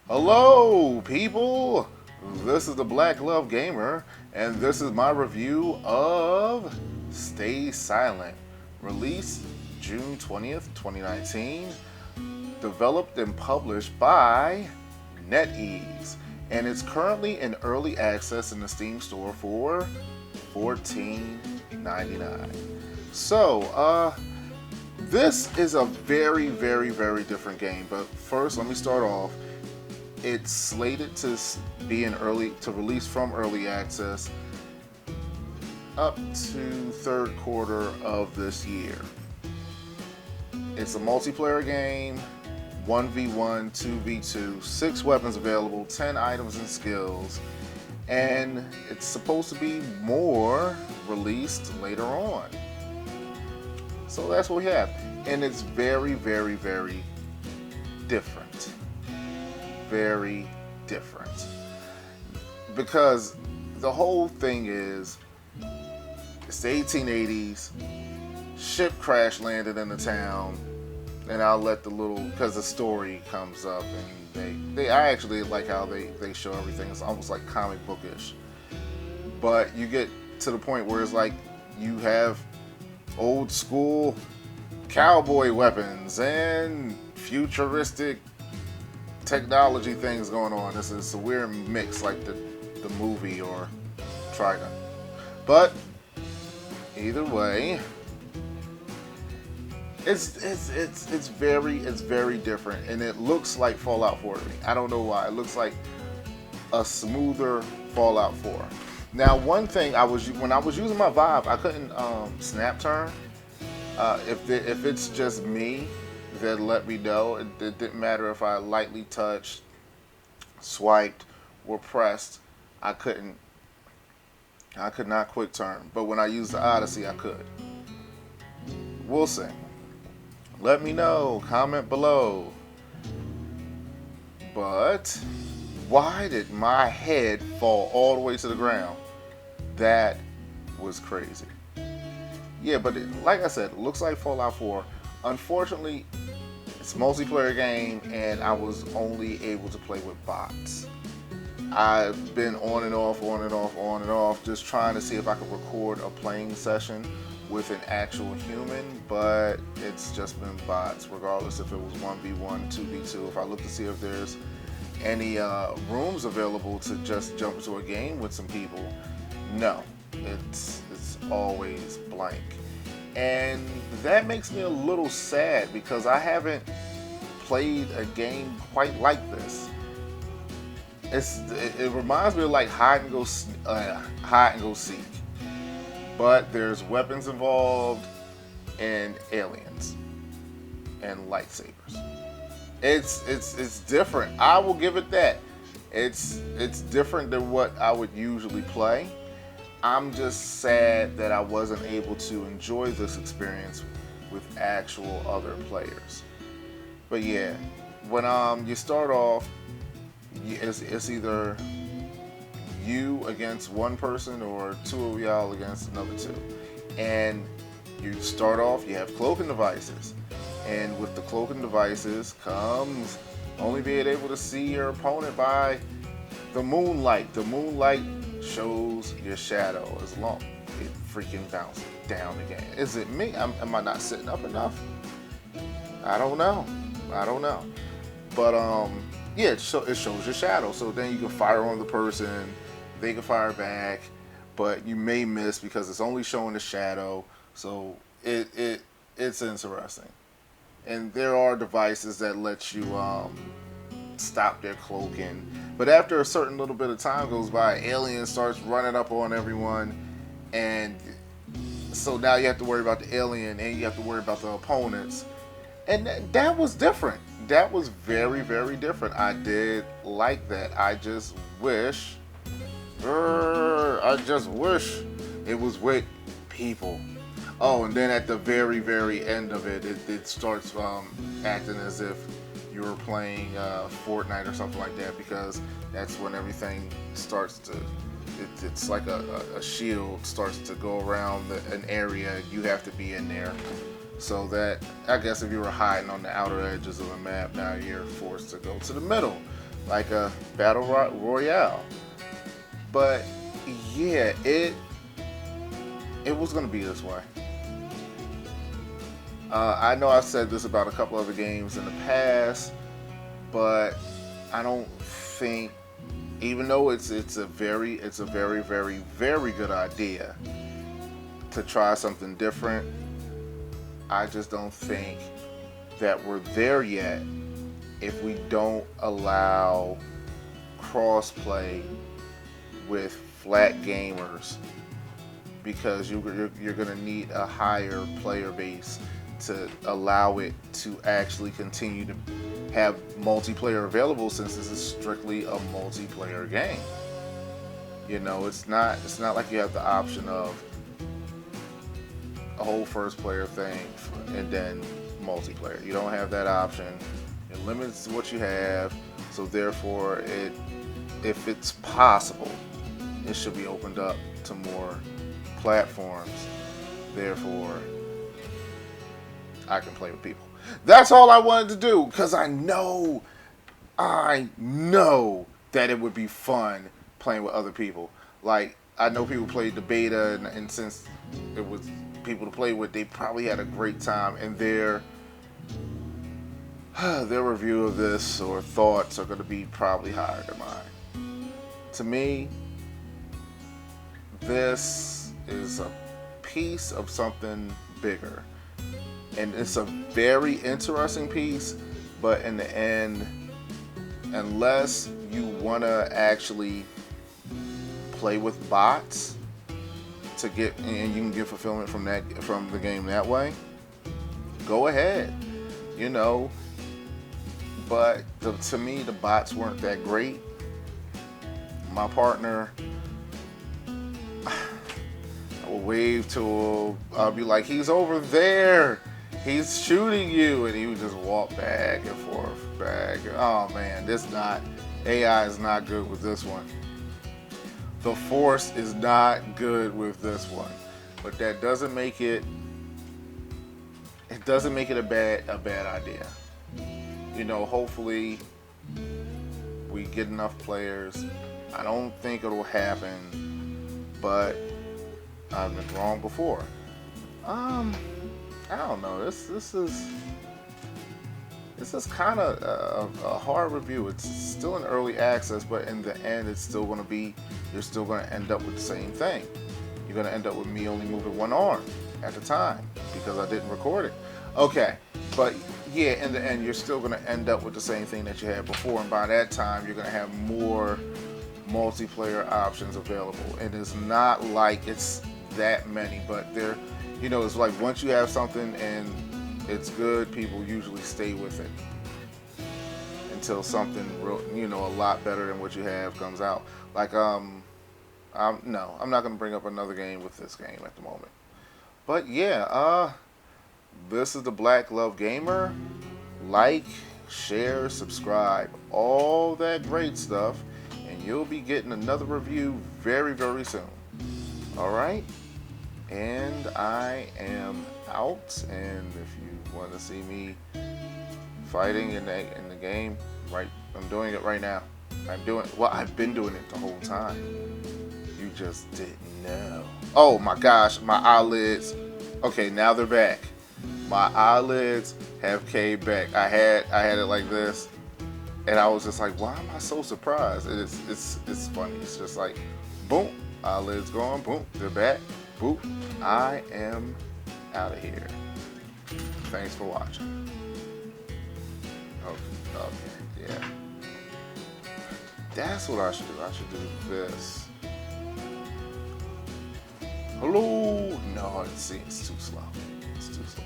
Hello, people! This is the Black Glove Gamer, and this is my review of Stay Silent, released June 20th, 2019, developed and published by NetEase, and it's currently in early access in the Steam store for $14.99. This is a very different game, but first let me start off. It's slated to be to release from early access up to third quarter of this year. It's a multiplayer game, 1v1, 2v2, 6 weapons available, 10 items and skills, and it's supposed to be more released later on. So that's what we have, and it's very different. Very different, because the whole thing is it's the 1880s, ship crash landed in the town, and I'll let because the story comes up, and I actually like how they show everything. It's almost like comic bookish, but you get to the point where it's like you have old school cowboy weapons and futuristic technology things going on. This is a weird mix, like the movie or Trigon. But either way, it's very different, and it looks like Fallout 4 to me. I don't know why. It looks like a smoother Fallout 4. Now, one thing when I was using my Vive, I couldn't snap turn. If it's just me, then let me know. It didn't matter if I lightly touched, swiped, or pressed. I could not quick turn. But when I used the Odyssey, I could. We'll see. Let me know. Comment below. But why did my head fall all the way to the ground? That was crazy. Yeah, but like I said, it looks like Fallout 4. Unfortunately, it's a multiplayer game, and I was only able to play with bots. I've been on and off, just trying to see if I could record a playing session with an actual human, but it's just been bots, regardless if it was 1v1, 2v2. If I look to see if there's any rooms available to just jump into a game with some people, no, it's always blank. And that makes me a little sad, because I haven't played a game quite like this. It reminds me of like hide and go seek, but there's weapons involved and aliens and lightsabers. It's different. I will give it that. It's different than what I would usually play. I'm just sad that I wasn't able to enjoy this experience with actual other players. But yeah, when you start off, it's either you against one person or two of y'all against another two. And you start off, you have cloaking devices. And with the cloaking devices comes only being able to see your opponent by the moonlight. The moonlight shows your shadow as long it freaking bounces down again. Is it me? Am I not sitting up enough? I don't know. But yeah, it shows your shadow. So then you can fire on the person, they can fire back, but you may miss because it's only showing the shadow. So it's interesting. And there are devices that let you stop their cloaking. But after a certain little bit of time goes by, alien starts running up on everyone, and so now you have to worry about the alien and you have to worry about the opponents. And that was different. That was very different. I did like that. I just wish it was with people. Oh, and then at the very end of it starts acting as if you were playing Fortnite or something like that, because that's when everything starts to, it's like a shield starts to go around an area. You have to be in there. So that, I guess if you were hiding on the outer edges of the map, now you're forced to go to the middle. like a battle royale. But yeah, it was gonna be this way. I know I've said this about a couple other games in the past, but I don't think, even though it's a very good idea to try something different, I just don't think that we're there yet if we don't allow crossplay with flat gamers, because you're going to need a higher player base to allow it to actually continue to have multiplayer available, since this is strictly a multiplayer game. You know, it's not like you have the option of a whole first player thing and then multiplayer. You don't have that option. It limits what you have, so therefore if it's possible, it should be opened up to more platforms. Therefore, I can play with people. That's all I wanted to do, because I know that it would be fun playing with other people. Like, I know people played the beta, and since it was people to play with, they probably had a great time, and their review of this or thoughts are going to be probably higher than mine. To me, this is a piece of something bigger, and it's a very interesting piece, but in the end, unless you want to actually play with bots to get, and you can get fulfillment from the game that way, go ahead, you know. But to me, the bots weren't that great. My partner, I will wave to him. I'll be like, he's over there. He's shooting you. And he would just walk back and forth, back. Oh man, AI is not good with this one. The Force is not good with this one. But that doesn't make it a bad idea. You know, hopefully we get enough players. I don't think it'll happen, but I've been wrong before. I don't know. This is kind of a hard review. It's still in early access, but in the end, you're still going to end up with the same thing. You're going to end up with me only moving one arm at a time because I didn't record it. Okay, but yeah, in the end, you're still going to end up with the same thing that you had before, and by that time, you're going to have more multiplayer options available. And it's not like it's that many, but it's like once you have something and it's good, people usually stay with it until something real, a lot better than what you have comes out. Like, I'm not going to bring up another game with this game at the moment. But yeah, this is the Black Glove Gamer. Like, share, subscribe, all that great stuff, and you'll be getting another review very, very soon. All right? And I am out, and if you want to see me fighting in the game, right, I'm doing it right now. I've been doing it the whole time. You just didn't know. Oh my gosh, my eyelids. Okay, now they're back. My eyelids have came back. I had it like this, and I was just like, why am I so surprised? And it's funny. It's just like, boom, eyelids gone, boom, they're back, boop. I am out of here. Thanks for watching. Okay, yeah. That's what I should do. I should do this. Hello? No, it's too slow. It's too slow.